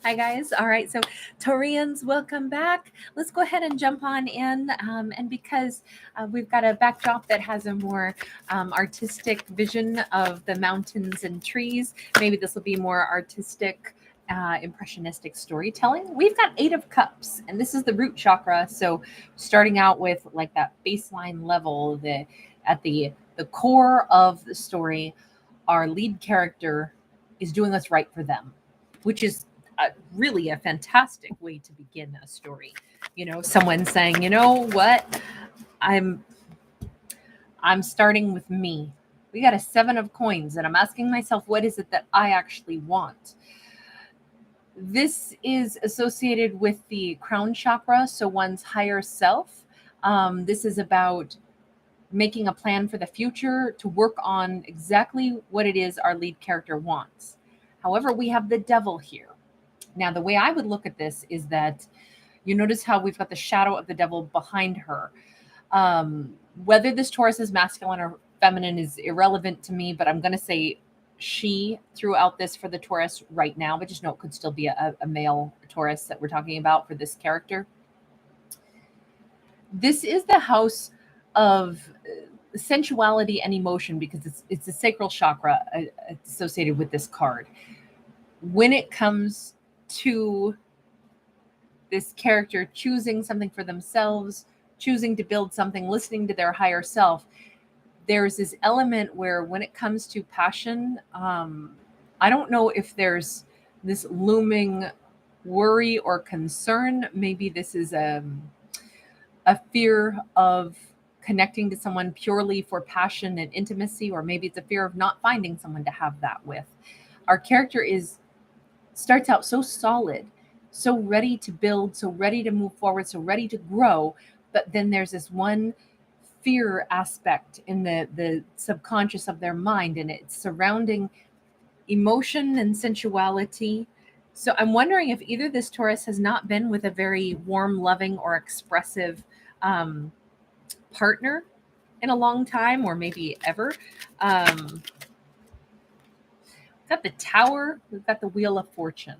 Hi, guys. All right. So, Taurians, welcome back. Let's go ahead and jump on in. And because we've got a backdrop that has a more artistic vision of the mountains and trees, maybe this will be more artistic. Impressionistic storytelling. We've got Eight of Cups, and this is the root chakra. So, starting out with like that baseline level, the core of the story, our lead character is doing what's right for them, which is really a fantastic way to begin a story. Someone saying, you know what, I'm I'm starting with me. We got a seven of coins, and I'm asking myself, what is it that I actually want? This is associated with the crown chakra, so one's higher self. This is about making a plan for the future to work on exactly what it is our lead character wants. However, we have the devil here. Now, the way I would look at this is that you notice how we've got the shadow of the devil behind her. Um, Whether this Taurus is masculine or feminine is irrelevant to me, but I'm going to say she throughout this for the Taurus right now, but just know it could still be a male Taurus that we're talking about for this character. This is the house of sensuality and emotion because it's the sacral chakra associated with this card. When it comes to this character choosing something for themselves, choosing to build something, listening to their higher self, there's this element where when it comes to passion, I don't know if there's this looming worry or concern. Maybe this is a fear of connecting to someone purely for passion and intimacy, or maybe it's a fear of not finding someone to have that with. Our character is starts out so solid, so ready to build, so ready to move forward, so ready to grow. But then there's this one fear aspect in the subconscious of their mind, and it's surrounding emotion and sensuality. So I'm wondering if either this Taurus has not been with a very warm, loving, or expressive um, partner in a long time, or maybe ever. We've got the Tower, we've got the Wheel of Fortune.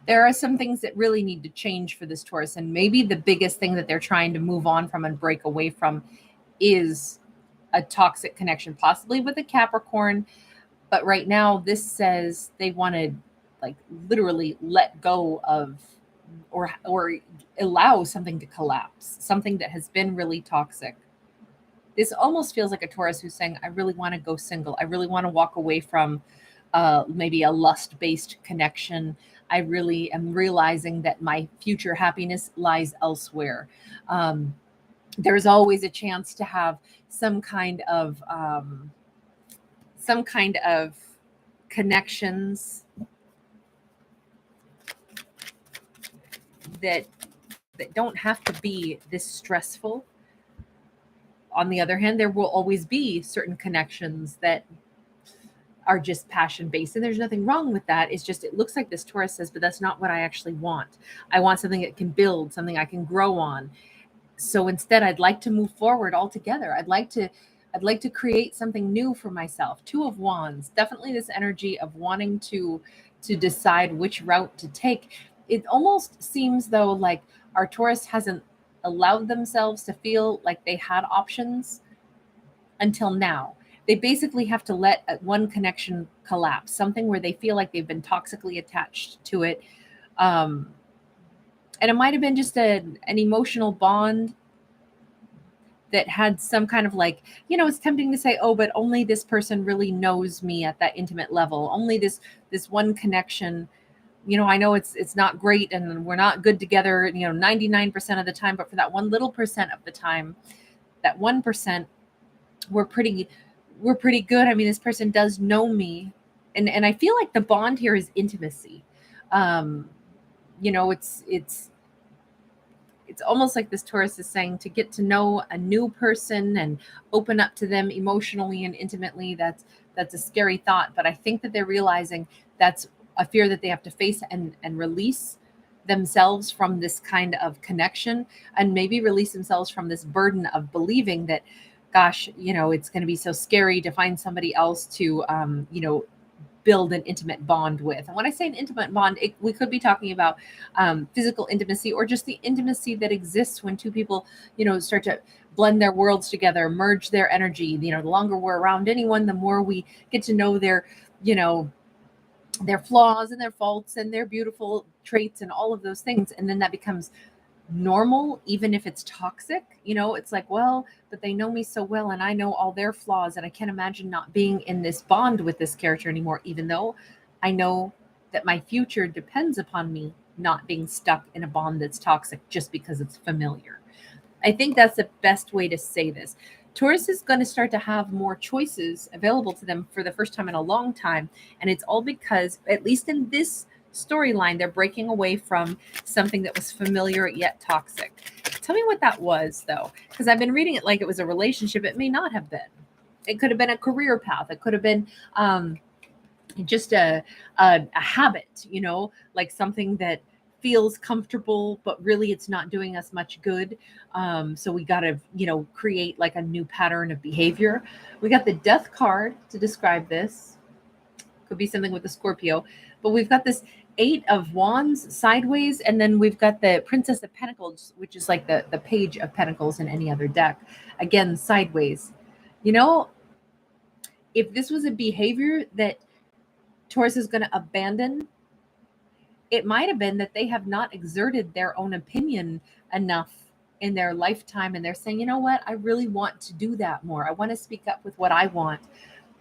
There are some things that really need to change for this Taurus, and maybe the biggest thing that they're trying to move on from and break away from is a toxic connection, possibly with a Capricorn. But right now, this says they want to like literally let go of or allow something to collapse, something that has been really toxic. This almost feels like a Taurus who's saying, I really want to go single. I really want to walk away from maybe a lust based connection. I really am realizing that my future happiness lies elsewhere. Um, there's always a chance to have some kind of some kind of connections that don't have to be this stressful. On the other hand, there will always be certain connections that are just passion based, and there's nothing wrong with that. It's just it looks like this Taurus says, but that's not what I actually want. I want something that can build, something I can grow on. So instead, I'd like to move forward altogether. I'd like to create something new for myself. Two of Wands, definitely this energy of wanting to decide which route to take. It almost seems though like our Taurus hasn't allowed themselves to feel like they had options until now. They basically have to let one connection collapse, something where they feel like they've been toxically attached to it. Um, and it might have been just an emotional bond that had some kind of like, it's tempting to say, oh, but only this person really knows me at that intimate level. Only this one connection. I know it's not great and we're not good together, 99% of the time, but for that one little percent of the time, that 1%, we're pretty we're pretty good. I mean, this person does know me. And I feel like the bond here is intimacy. Um, it's almost like this Taurus is saying to get to know a new person and open up to them emotionally and intimately. That's a scary thought, but I think that they're realizing that's a fear that they have to face and release themselves from this kind of connection, and maybe release themselves from this burden of believing that, gosh, it's going to be so scary to find somebody else to build an intimate bond with. And when I say an intimate bond, we could be talking about physical intimacy, or just the intimacy that exists when two people, start to blend their worlds together, merge their energy. The longer we're around anyone, the more we get to know their flaws and their faults and their beautiful traits and all of those things. And then that becomes normal, even if it's toxic. It's like, well, but they know me so well and I know all their flaws, and I can't imagine not being in this bond with this character anymore, even though I know that my future depends upon me not being stuck in a bond that's toxic just because it's familiar. I think that's the best way to say this. Taurus is going to start to have more choices available to them for the first time in a long time. And it's all because, at least in this storyline, they're breaking away from something that was familiar yet toxic. Tell me what that was, though, because I've been reading it like it was a relationship. It may not have been. It could have been a career path. It could have been just a habit, like something that feels comfortable, but really it's not doing us much good. So we got to, create like a new pattern of behavior. We got the Death card to describe this. Could be something with the Scorpio, but we've got this Eight of Wands sideways, and then we've got the Princess of Pentacles, which is like the Page of Pentacles in any other deck, again sideways. If this was a behavior that Taurus is going to abandon, it might have been that they have not exerted their own opinion enough in their lifetime, and they're saying, you know what, I really want to do that more. I want to speak up with what I want.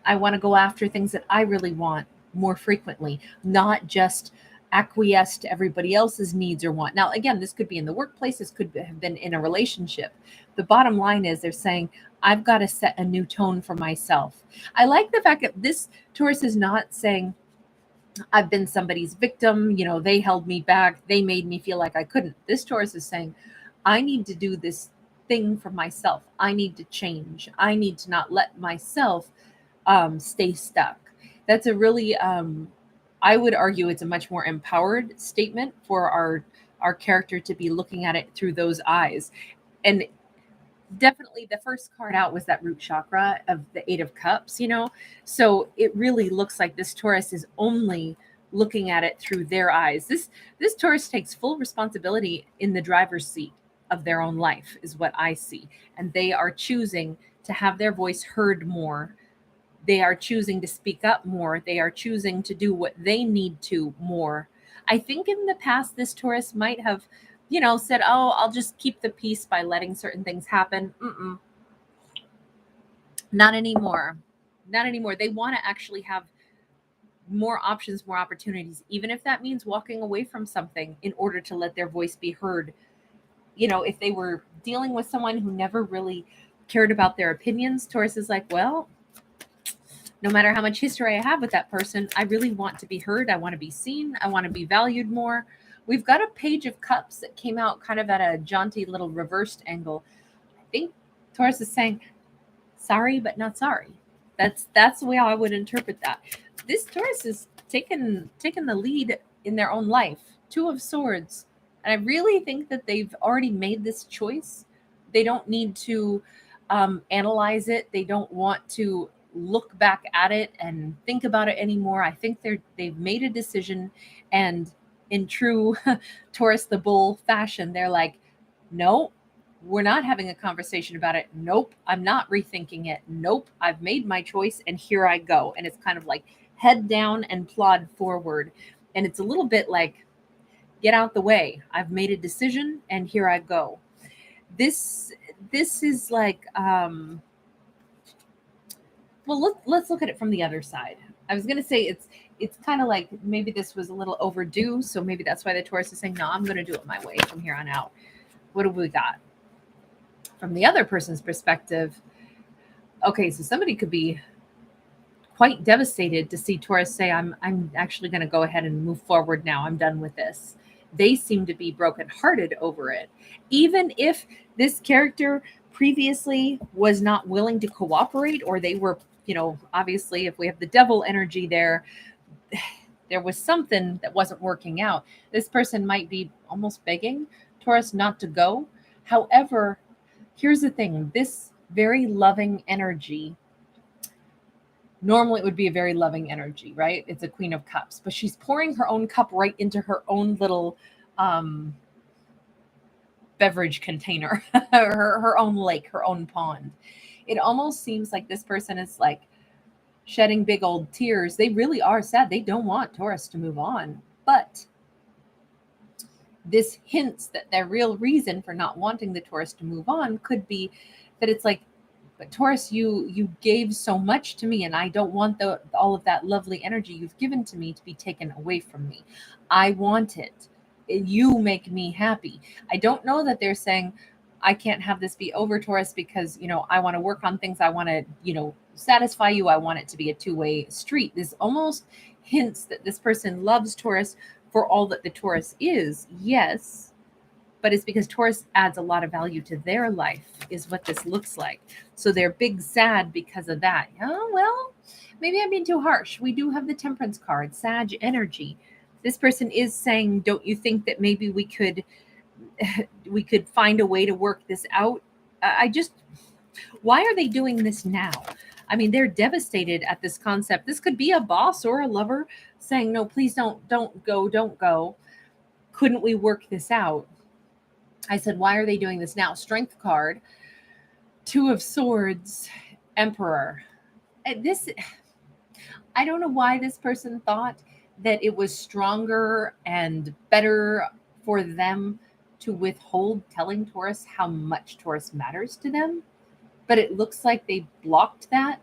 I want to go after things that I really want more frequently, not just acquiesce to everybody else's needs or want. Now, again, this could be in the workplace. This could have been in a relationship. The bottom line is they're saying, I've got to set a new tone for myself. I like the fact that this Taurus is not saying, I've been somebody's victim. They held me back. They made me feel like I couldn't. This Taurus is saying, I need to do this thing for myself. I need to change. I need to not let myself stay stuck. That's a really, I would argue it's a much more empowered statement for our character to be looking at it through those eyes. And definitely the first card out was that root chakra of the Eight of Cups, so it really looks like this Taurus is only looking at it through their eyes. This Taurus takes full responsibility in the driver's seat of their own life, is what I see. And they are choosing to have their voice heard more. They are choosing to speak up more. They are choosing to do what they need to more. I think in the past, this Taurus might have said, oh, I'll just keep the peace by letting certain things happen. Not anymore. Not anymore. They want to actually have more options, more opportunities, even if that means walking away from something in order to let their voice be heard. If they were dealing with someone who never really cared about their opinions, Taurus is like, well, no matter how much history I have with that person, I really want to be heard. I want to be seen. I want to be valued more. We've got a Page of Cups that came out kind of at a jaunty little reversed angle. I think Taurus is saying, sorry, but not sorry. That's the way I would interpret that. This Taurus is taking the lead in their own life. Two of Swords. And I really think that they've already made this choice. They don't need to analyze it. They don't want to look back at it and think about it anymore. I think they've made a decision, and in true Taurus the Bull fashion, they're like, no, we're not having a conversation about it. Nope, I'm not rethinking it. Nope, I've made my choice and here I go. And it's kind of like head down and plod forward. And it's a little bit like, get out the way. I've made a decision and here I go. This is like, well, let's look at it from the other side. I was going to say it's kind of like maybe this was a little overdue. So maybe that's why the Taurus is saying, no, I'm going to do it my way from here on out. What have we got? From the other person's perspective, okay, so somebody could be quite devastated to see Taurus say, I'm actually going to go ahead and move forward now. I'm done with this. They seem to be brokenhearted over it. Even if this character previously was not willing to cooperate, or they were, obviously if we have the devil energy there was something that wasn't working out. This person might be almost begging Taurus not to go. However, here's the thing, this very loving energy Normally, it would be a very loving energy, right? It's a Queen of Cups, but she's pouring her own cup right into her own little um, beverage container, her own lake, her own pond. It almost seems like this person is like shedding big old tears. They really are sad. They don't want Taurus to move on. But this hints that their real reason for not wanting the Taurus to move on could be that it's like, but Taurus, you gave so much to me, and I don't want all of that lovely energy you've given to me to be taken away from me. I want it. You make me happy. I don't know that they're saying I can't have this be over, Taurus, because I want to work on things. I want to satisfy you. I want it to be a two-way street. This almost hints that this person loves Taurus for all that the Taurus is. Yes, but it's because Taurus adds a lot of value to their life, is what this looks like. So they're big sad because of that. Oh, well, maybe I'm being too harsh. We do have the Temperance card, Sag energy. This person is saying, don't you think that maybe we could find a way to work this out? Why are they doing this now? I mean, they're devastated at this concept. This could be a boss or a lover saying, no, please don't go. Couldn't we work this out? I said, why are they doing this now? Strength card, Two of Swords, Emperor. I don't know why this person thought that it was stronger and better for them to withhold telling Taurus how much Taurus matters to them. But it looks like they blocked that.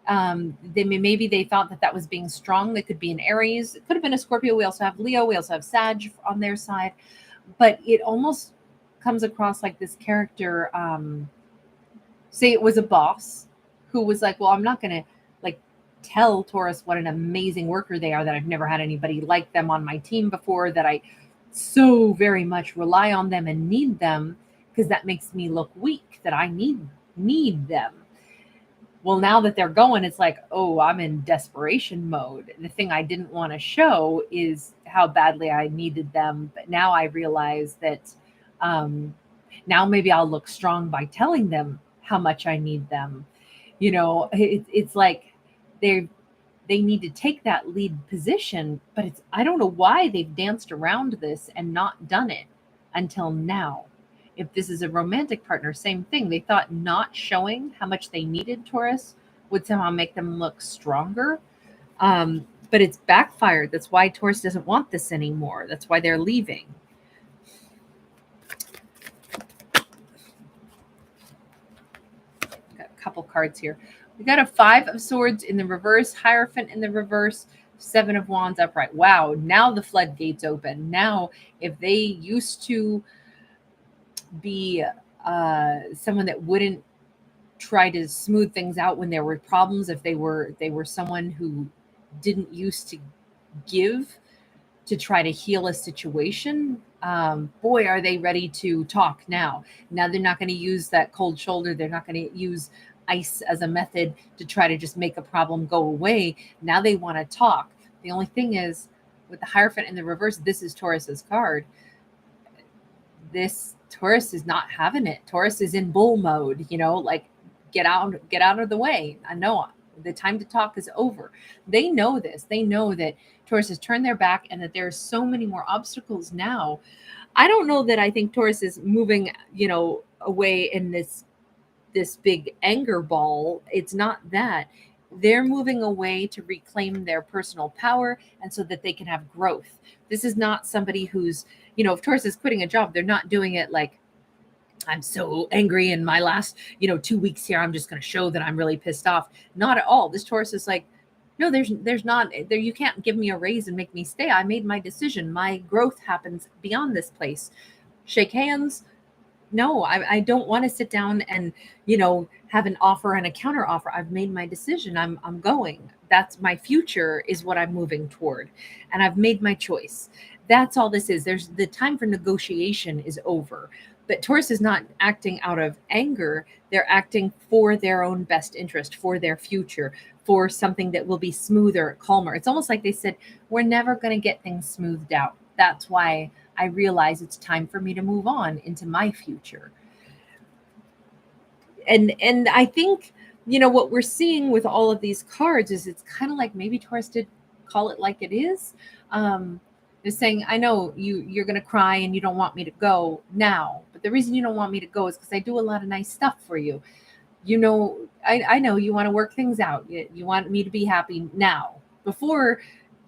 Maybe they thought that was being strong. They could be an Aries. It could have been a Scorpio. We also have Leo. We also have Sag on their side. But it almost comes across like this character, say it was a boss who was like, well, I'm not going to like tell Taurus what an amazing worker they are, that I've never had anybody like them on my team before, that I so very much rely on them and need them, because that makes me look weak, that I need them. Well, now that they're going, it's like, oh, I'm in desperation mode. The thing I didn't want to show is how badly I needed them. But now I realize that now maybe I'll look strong by telling them how much I need them. It's like they need to take that lead position, but I don't know why they've danced around this and not done it until now. If this is a romantic partner, same thing. They thought not showing how much they needed Taurus would somehow make them look stronger. But it's backfired. That's why Taurus doesn't want this anymore. That's why they're leaving. Got a couple cards here. We got a 5 of Swords in the reverse, Hierophant in the reverse, 7 of Wands upright. Wow, now the floodgates open. Now, if they used to be someone that wouldn't try to smooth things out when there were problems, if they were someone who didn't used to give to try to heal a situation, boy, are they ready to talk now. Now they're not going to use that cold shoulder. They're not going to use ice as a method to try to just make a problem go away. Now they want to talk. The only thing is, with the Hierophant in the reverse, this is Taurus's card. This Taurus is not having it. Taurus is in bull mode, like get out of the way. I know the time to talk is over. They know this. They know that Taurus has turned their back and that there are so many more obstacles now. I don't know that I think Taurus is moving, away in this big anger ball. It's not that. They're moving away to reclaim their personal power and so that they can have growth. This is not somebody who's, if Taurus is quitting a job, they're not doing it like, I'm so angry in my last, 2 weeks here, I'm just going to show that I'm really pissed off. Not at all. This Taurus is like, no, there's not there. You can't give me a raise and make me stay. I made my decision. My growth happens beyond this place. Shake hands. No, I don't want to sit down and, have an offer and a counter offer. I've made my decision. I'm going. That's my future is what I'm moving toward. And I've made my choice. That's all this is. There's the time for negotiation is over. But Taurus is not acting out of anger. They're acting for their own best interest, for their future, for something that will be smoother, calmer. It's almost like they said, we're never going to get things smoothed out. That's why I realize it's time for me to move on into my future. And I think what we're seeing with all of these cards is it's kind of like maybe Taurus did call it like it is. Is saying, I know you're going to cry and you don't want me to go now, but the reason you don't want me to go is because I do a lot of nice stuff for you. I know you want to work things out. You want me to be happy now. Before,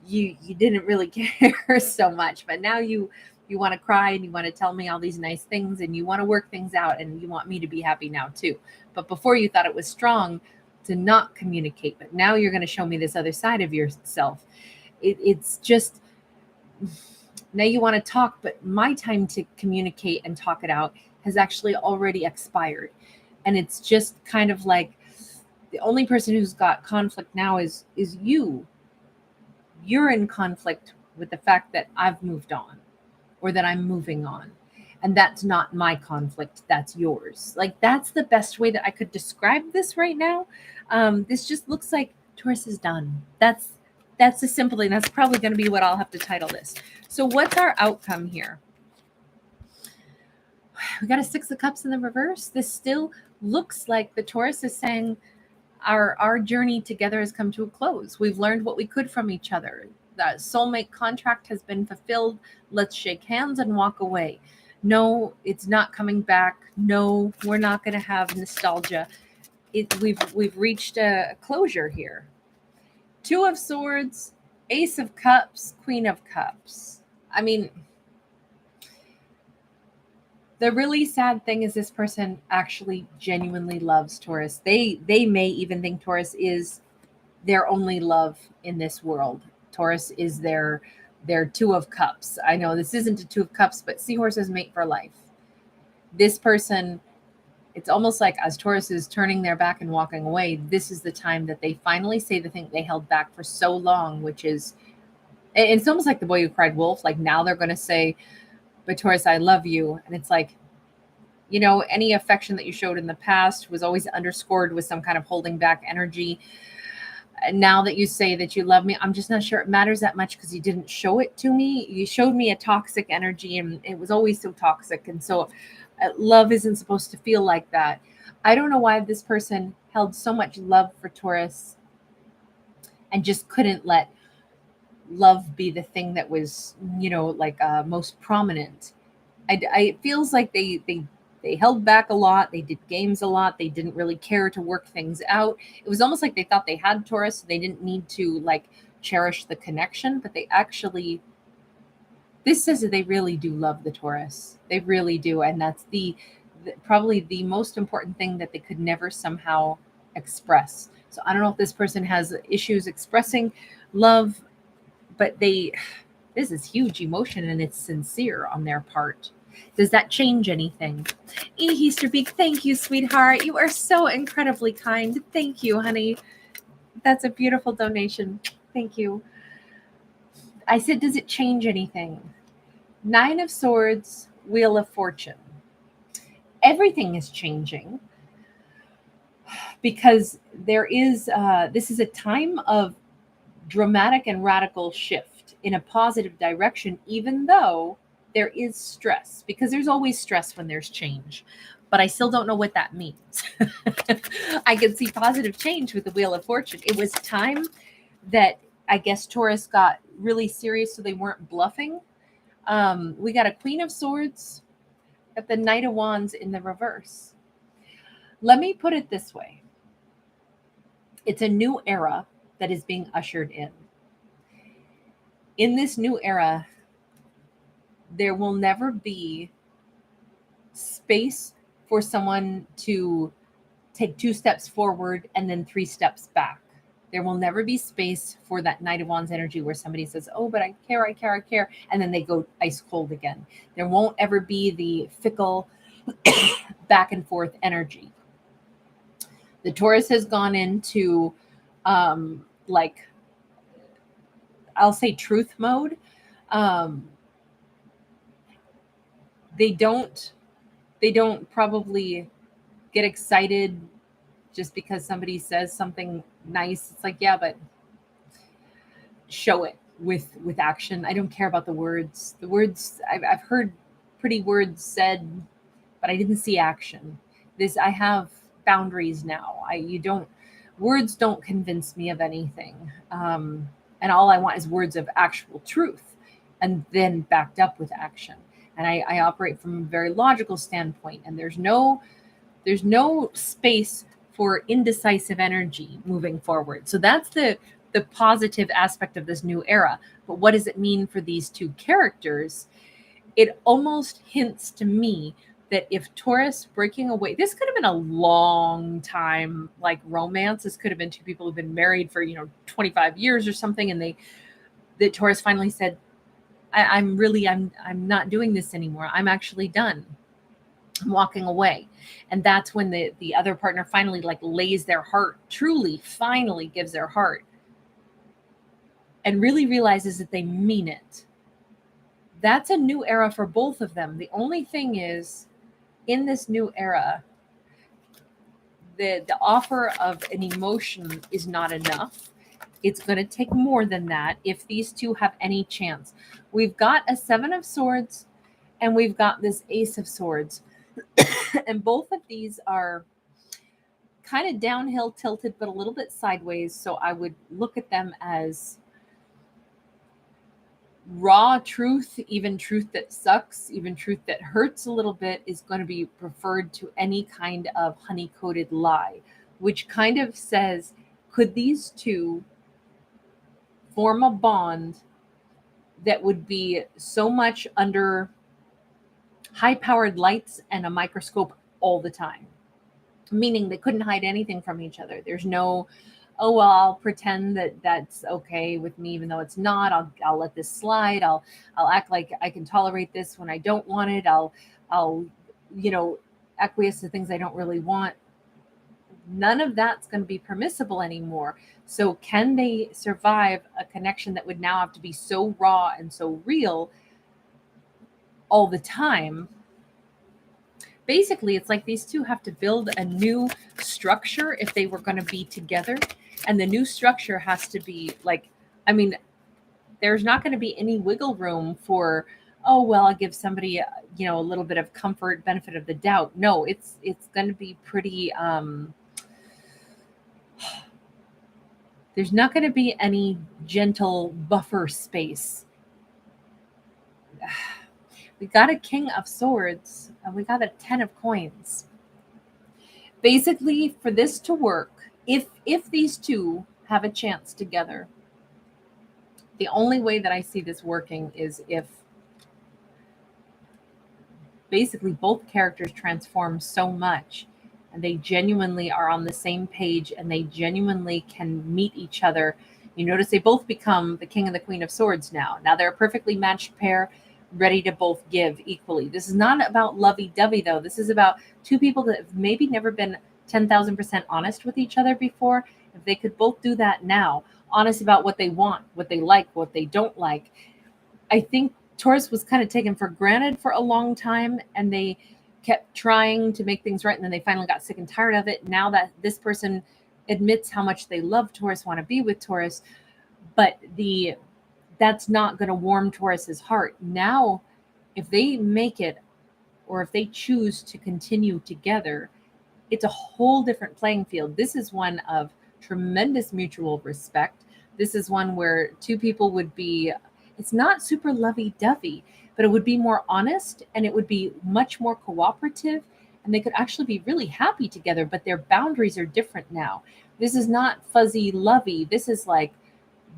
you didn't really care so much, but now you want to cry and you want to tell me all these nice things and you want to work things out and you want me to be happy now too. But before, you thought it was strong to not communicate, but now you're going to show me this other side of yourself. It's just, now you want to talk, but my time to communicate and talk it out has actually already expired. And it's just kind of like the only person who's got conflict now is you. You're in conflict with the fact that I've moved on or that I'm moving on. And that's not my conflict, that's yours. Like, that's the best way that I could describe this right now. This just looks like Taurus is done. That's the simple thing. That's probably going to be what I'll have to title this. So what's our outcome here? We got a 6 of Cups in the reverse. This still looks like the Taurus is saying our journey together has come to a close. We've learned what we could from each other. That soulmate contract has been fulfilled. Let's shake hands and walk away. No, it's not coming back. No, we're not going to have nostalgia. We've reached a closure here. 2 of Swords, Ace of Cups, Queen of Cups. I mean, the really sad thing is this person actually genuinely loves Taurus. They may even think Taurus is their only love in this world. Taurus is their 2 of Cups. I know this isn't a 2 of Cups, but seahorses mate for life. This person, it's almost like as Taurus is turning their back and walking away, this is the time that they finally say the thing they held back for so long, which is, it's almost like the boy who cried wolf. Like, now they're going to say, but Taurus, I love you. And it's like, any affection that you showed in the past was always underscored with some kind of holding back energy. And now that you say that you love me, I'm just not sure it matters that much because you didn't show it to me. You showed me a toxic energy and it was always so toxic. And so love isn't supposed to feel like that. I don't know why this person held so much love for Taurus and just couldn't let love be the thing that was, most prominent. It feels like they held back a lot. They did games a lot. They didn't really care to work things out. It was almost like they thought they had Taurus. So they didn't need to cherish the connection, but they actually, this says that they really do love the Taurus. They really do. And that's probably the most important thing that they could never somehow express. So I don't know if this person has issues expressing love, but this is huge emotion and it's sincere on their part. Does that change anything? Easterbeak, thank you, sweetheart. You are so incredibly kind. Thank you, honey. That's a beautiful donation. Thank you. I said, does it change anything? 9 of Swords, Wheel of Fortune. Everything is changing because this is a time of dramatic and radical shift in a positive direction, even though there is stress, because there's always stress when there's change, but I still don't know what that means. I can see positive change with the Wheel of Fortune. It was time that I guess Taurus got really serious, so they weren't bluffing. We got a Queen of Swords, got the Knight of Wands in the reverse. Let me put it this way. It's a new era that is being ushered in. In this new era, there will never be space for someone to take 2 steps forward and then 3 steps back. There will never be space for that Knight of Wands energy where somebody says, oh, but I care, and then they go ice cold again. There won't ever be the fickle back and forth energy. The Taurus has gone into I'll say truth mode. They don't probably get excited just because somebody says something nice. It's like, yeah, but show it with action. I don't care about the words. The words, I've heard pretty words said, but I didn't see action. I have boundaries now. You don't Words don't convince me of anything. And all I want is words of actual truth and then backed up with action. And I operate from a very logical standpoint, and there's no space for indecisive energy moving forward. So that's the positive aspect of this new era. But what does it mean for these two characters? It almost hints to me that if Taurus breaking away, this could have been a long time like romance. This could have been two people who've been married for 25 years or something, and that Taurus finally said, I'm not doing this anymore. I'm actually done. I'm walking away. And that's when the other partner finally like lays their heart, truly finally gives their heart, and really realizes that they mean it. That's a new era for both of them. The only thing is, in this new era, the offer of an emotion is not enough. It's going to take more than that if these two have any chance. We've got a Seven of Swords and we've got this Ace of Swords. And both of these are kind of downhill tilted, but a little bit sideways. So I would look at them as raw truth, even truth that sucks, even truth that hurts a little bit, is going to be preferred to any kind of honey-coated lie, which kind of says, could these two form a bond that would be so much under high-powered lights and a microscope all the time? Meaning they couldn't hide anything from each other. There's no, oh well, I'll pretend that that's okay with me even though it's not. I'll let this slide. I'll act like I can tolerate this when I don't want it. I'll acquiesce to things I don't really want. None of that's going to be permissible anymore. So can they survive a connection that would now have to be so raw and so real all the time? Basically, it's like these two have to build a new structure if they were going to be together. And the new structure has to be like, there's not going to be any wiggle room for, oh, well, I'll give somebody, a little bit of comfort, benefit of the doubt. No, it's going to be pretty, there's not going to be any gentle buffer space. We got a King of Swords and we got a 10 of Coins. Basically, for this to work, if these two have a chance together, the only way that I see this working is if basically both characters transform so much and they genuinely are on the same page and they genuinely can meet each other. You notice they both become the King and the Queen of Swords now. Now they're a perfectly matched pair, ready to both give equally. This is not about lovey-dovey, though. This is about two people that have maybe never been 10,000% honest with each other before. If they could both do that now, honest about what they want, what they like, what they don't like. I think Taurus was kind of taken for granted for a long time, and they kept trying to make things right, and then they finally got sick and tired of it. Now that this person admits how much they love Taurus, want to be with Taurus, but that's not going to warm Taurus's heart. Now, if they make it, or if they choose to continue together, it's a whole different playing field. This is one of tremendous mutual respect. This is one where two people would be, it's not super lovey-dovey, but it would be more honest and it would be much more cooperative, and they could actually be really happy together, but their boundaries are different now. This is not fuzzy lovey. This is like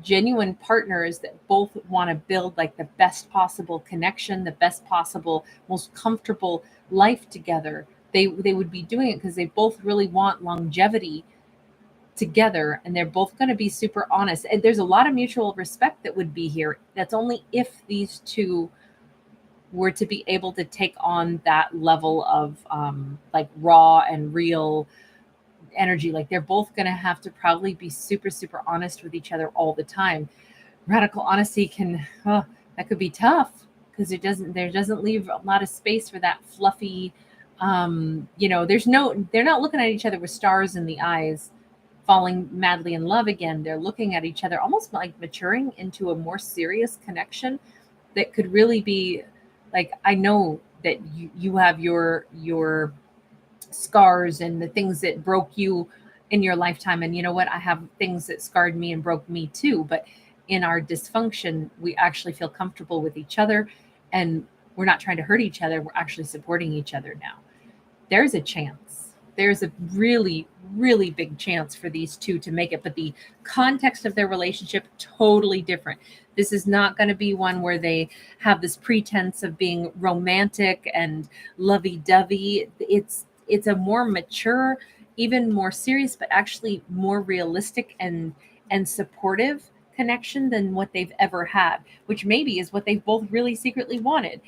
genuine partners that both want to build like the best possible connection, the best possible, most comfortable life together. They would be doing it because they both really want longevity together, and they're both going to be super honest. And there's a lot of mutual respect that would be here. That's only if these two were to be able to take on that level of like raw and real energy. Like they're both going to have to probably be super, super honest with each other all the time. Radical honesty that could be tough because there doesn't leave a lot of space for that fluffy, they're not looking at each other with stars in the eyes, falling madly in love again. They're looking at each other almost like maturing into a more serious connection that could really be like, I know that you have your scars and the things that broke you in your lifetime. And you know what? I have things that scarred me and broke me too. But in our dysfunction, we actually feel comfortable with each other, and we're not trying to hurt each other. We're actually supporting each other now. There's a chance. There's a really, really big chance for these two to make it. But the context of their relationship, totally different. This is not going to be one where they have this pretense of being romantic and lovey-dovey. It's a more mature, even more serious, but actually more realistic and supportive connection than what they've ever had, which maybe is what they've both really secretly wanted.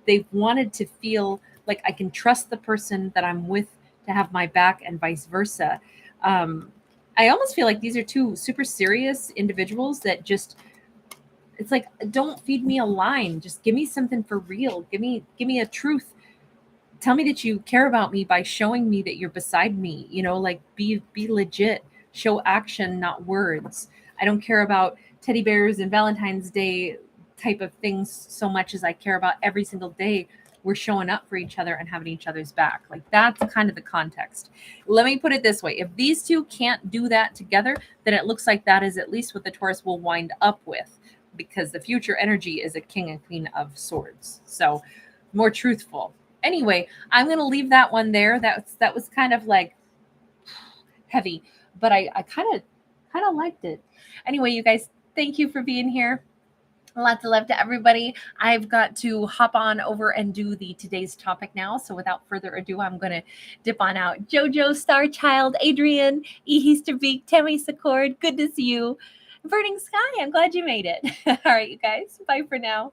They've wanted to feel like I can trust the person that I'm with to have my back, and vice versa. Um, I almost feel like these are two super serious individuals that just, it's like, don't feed me a line, just give me something for real, give me a truth. Tell me that you care about me by showing me that you're beside me, like be legit, show action, not words. I don't care about teddy bears and Valentine's Day type of things so much as I care about every single day we're showing up for each other and having each other's back. Like, that's kind of the context. Let me put it this way: if these two can't do that together, then it looks like that is at least what the Taurus will wind up with, because the future energy is a king and queen of swords. So more truthful. Anyway, I'm going to leave that one there. That was kind of like heavy, but I kind of liked it. Anyway, you guys, thank you for being here. Lots of love to everybody. I've got to hop on over and do the today's topic now. So without further ado, I'm going to dip on out. Jojo, Starchild, Adrian, Easterbeak, Tammy Secord, good to see you. Burning Sky, I'm glad you made it. All right, you guys, bye for now.